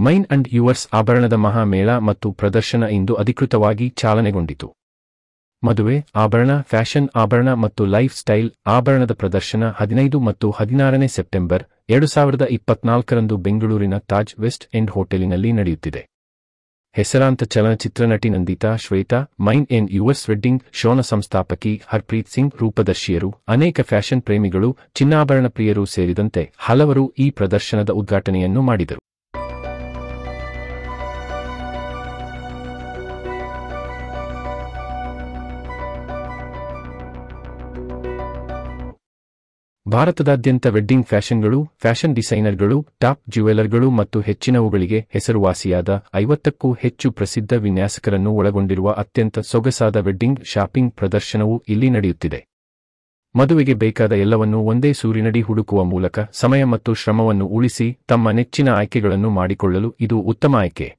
Main and yours ಆಭರಣದ ಮಹಾಮೇಳ ಮತ್ತು ಪ್ರದರ್ಶನ ಇಂದು ಅಧಿಕೃತವಾಗಿ ಚಾಲನೆಗೊಂಡಿತು. ಮದುವೆ ಆಭರಣ, ಫ್ಯಾಷನ್ ಆಭರಣ ಮತ್ತು ಲೈಫ್ ಸ್ಟೈಲ್ ಆಭರಣದ ಪ್ರದರ್ಶನ 15 ಮತ್ತು 16ನೇ ಸೆಪ್ಟೆಂಬರ್ 2024ರಂದು ಬೆಂಗಳೂರಿನ ತಾಜ್ ವೆಸ್ಟ್ ಎಂಡ್ ಹೋಟೆಲಿನಲ್ಲಿ ನಡೆಯುತ್ತಿದೆ. ಹೆಸರಾಂತ ಚಲನಚಿತ್ರ ನಟಿ Nandita Shweta, mine and yours wedding ಶೋನ ಸಂಸ್ಥಾಪಕಿ ಹರ್ಪ್ರೀತ್ ಸಿಂಗ್, ರೂಪದರ್ಶಿಯರು, ಅನೇಕ ಫ್ಯಾಷನ್ ಪ್ರೇಮಿಗಳು, ಚಿನ್ನಾಭರಣ ಪ್ರಿಯರು ಸೇರಿದಂತೆ ಹಲವರು ಈ ಪ್ರದರ್ಶನದ ಉದ್ಘಾಟನೆಯನ್ನು ಮಾಡಿದರು. ಭಾರತದಾದ್ಯಂತ ವೆಡ್ಡಿಂಗ್ ಫ್ಯಾಷನ್ಗಳು, ಫ್ಯಾಷನ್ ಡಿಸೈನರ್ಗಳು, ಟಾಪ್ ಜ್ಯುವೆಲರ್ಗಳು ಮತ್ತು ಹೆಚ್ಚಿನವುಗಳಿಗೆ ಹೆಸರುವಾಸಿಯಾದ 50ಕ್ಕೂ ಹೆಚ್ಚು ಪ್ರಸಿದ್ಧ ವಿನ್ಯಾಸಕರನ್ನು ಒಳಗೊಂಡಿರುವ ಅತ್ಯಂತ ಸೊಗಸಾದ ವೆಡ್ಡಿಂಗ್ ಶಾಪಿಂಗ್ ಪ್ರದರ್ಶನವು ಇಲ್ಲಿ ನಡೆಯುತ್ತಿದೆ. ಮದುವೆಗೆ ಬೇಕಾದ ಎಲ್ಲವನ್ನೂ ಒಂದೇ ಸೂರಿನಡಿ ಹುಡುಕುವ ಮೂಲಕ ಸಮಯ ಮತ್ತು ಶ್ರಮವನ್ನು ಉಳಿಸಿ ತಮ್ಮ ನೆಚ್ಚಿನ ಆಯ್ಕೆಗಳನ್ನು ಮಾಡಿಕೊಳ್ಳಲು ಇದು ಉತ್ತಮ ಆಯ್ಕೆ.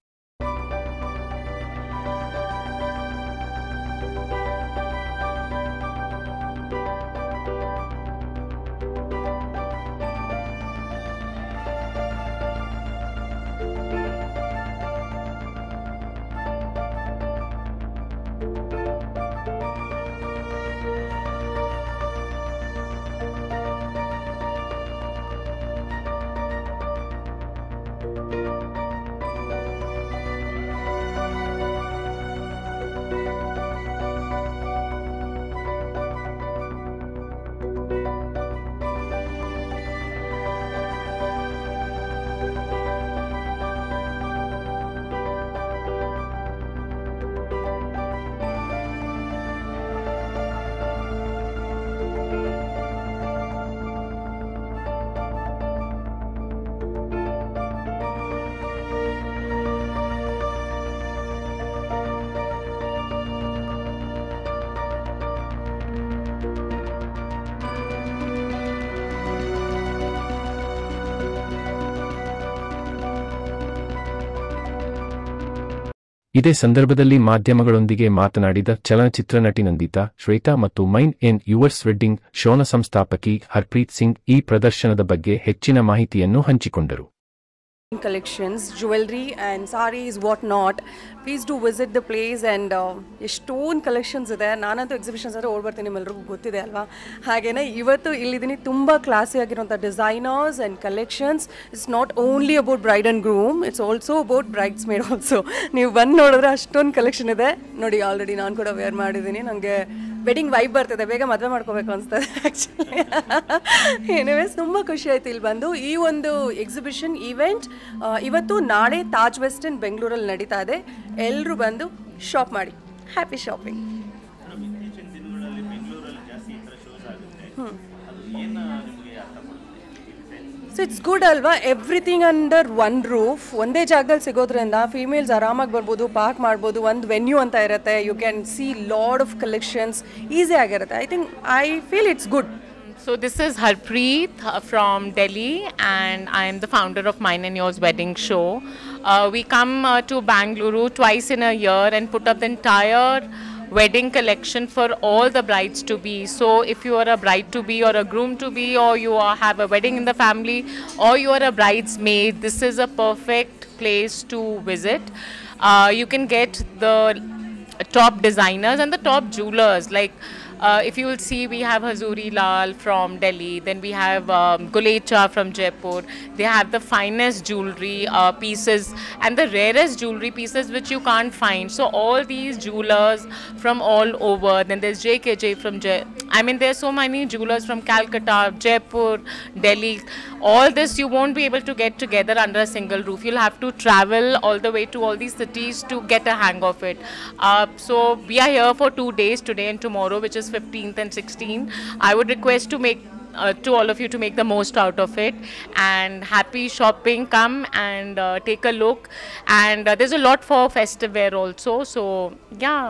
ಇದೇ ಸಂದರ್ಭದಲ್ಲಿ ಮಾಧ್ಯಮಗಳೊಂದಿಗೆ ಮಾತನಾಡಿದ ಚಲನಚಿತ್ರ ನಟಿ ನಂದಿತಾ ಶ್ವೇತಾ ಮತ್ತು ಮೈನ್ ಅಂಡ್ ಯುವರ್ಸ್ ವೆಡ್ಡಿಂಗ್ ಶೋನ ಸಂಸ್ಥಾಪಕಿ ಹರ್ಪ್ರೀತ್ ಸಿಂಗ್ ಈ ಪ್ರದರ್ಶನದ ಬಗ್ಗೆ ಹೆಚ್ಚಿನ ಮಾಹಿತಿಯನ್ನು ಹಂಚಿಕೊಂಡರು. Collections, jewelry and sarees, what not. Please do visit the place and ಎಷ್ಟೊಂದು ಕಲೆಕ್ಷನ್ಸ್ ಇದೆ. ನಾನಂತೂ ಎಕ್ಸಿಬಿಷನ್ಸ್ ಅಂದರೆ ಓಡ್ಬರ್ತೀನಿ, ನಿಮ್ಮೆಲ್ಲರಿಗೂ ಗೊತ್ತಿದೆ ಅಲ್ವಾ. ಹಾಗೆಯೇ ಇವತ್ತು ಇಲ್ಲಿದ್ದೀನಿ. ತುಂಬ ಕ್ಲಾಸಿ ಆಗಿರೋಂಥ designers and collections. It's not only about bride and groom, it's also about bridesmaid also. ನೀವು ಬಂದು ನೋಡಿದ್ರೆ ಅಷ್ಟೊಂದು ಕಲೆಕ್ಷನ್ ಇದೆ. ನೋಡಿ, ಆಲ್ರೆಡಿ ನಾನು ಕೂಡ ವೇರ್ ಮಾಡಿದ್ದೀನಿ. ನನಗೆ ವೆಡ್ಡಿಂಗ್ ವೈಬ್ ಬರ್ತಿದೆ, ಬೇಗ ಮದುವೆ ಮಾಡ್ಕೋಬೇಕು ಅನಿಸ್ತದೆ ಆ್ಯಕ್ಚುಲಿ. ಎನಿವೇಸ್, ತುಂಬ ಖುಷಿ ಆಯಿತು ಇಲ್ಲಿ ಬಂದು. ಈ ಒಂದು ಎಕ್ಸಿಬಿಷನ್ ಈವೆಂಟ್ ಇವತ್ತು ನಾಳೆ ತಾಜ್ ವೆಸ್ಟ್ ಎಂಡ್ ಬೆಂಗಳೂರಲ್ಲಿ ನಡೀತಾ ಇದೆ. ಎಲ್ಲರೂ ಬಂದು ಶಾಪ್ ಮಾಡಿ. Happy shopping. So it's good ಅಲ್ವಾ, ಎವ್ರಿಥಿಂಗ್ ಅಂಡರ್ ಒನ್ ರೂಫ್, ಒಂದೇ ಜಾಗದಲ್ಲಿ ಸಿಗೋದ್ರಿಂದ ಫೀಮೇಲ್ಸ್ ಆರಾಮಾಗಿ ಬರ್ಬೋದು, ಪಾರ್ಕ್ ಮಾಡ್ಬೋದು. ಒಂದು ವೆನ್ಯೂ ಅಂತ ಇರುತ್ತೆ, you can see lot of collections, easy ಆಗಿರುತ್ತೆ. I feel it's good. So this is Harpreet from Delhi, and I am the founder of Mine and Yours Wedding Show. We come to Bangalore twice in a year and put up the entire wedding collection for all the brides to be. So if you are a bride to be or a groom to be, or you have a wedding in the family, or you are a bridesmaid, this is a perfect place to visit. You can get the top designers and the top jewelers. Like if you will see, we have Hazuri Lal from Delhi, then we have Gulecha from Jaipur. They have the finest jewelry pieces and the rarest jewelry pieces which you can't find. So all these jewelers from all over. Then there's JKJ from there's so many jewelers from Calcutta, Jaipur, Delhi. All this you won't be able to get together under a single roof. You'll have to travel all the way to all these cities to get a hang of it. So we are here for 2 days, today and tomorrow, which is 15th and 16th. I would request to all of you to make the most out of it, and happy shopping. Come and take a look, and there's a lot for festive wear also, so yeah.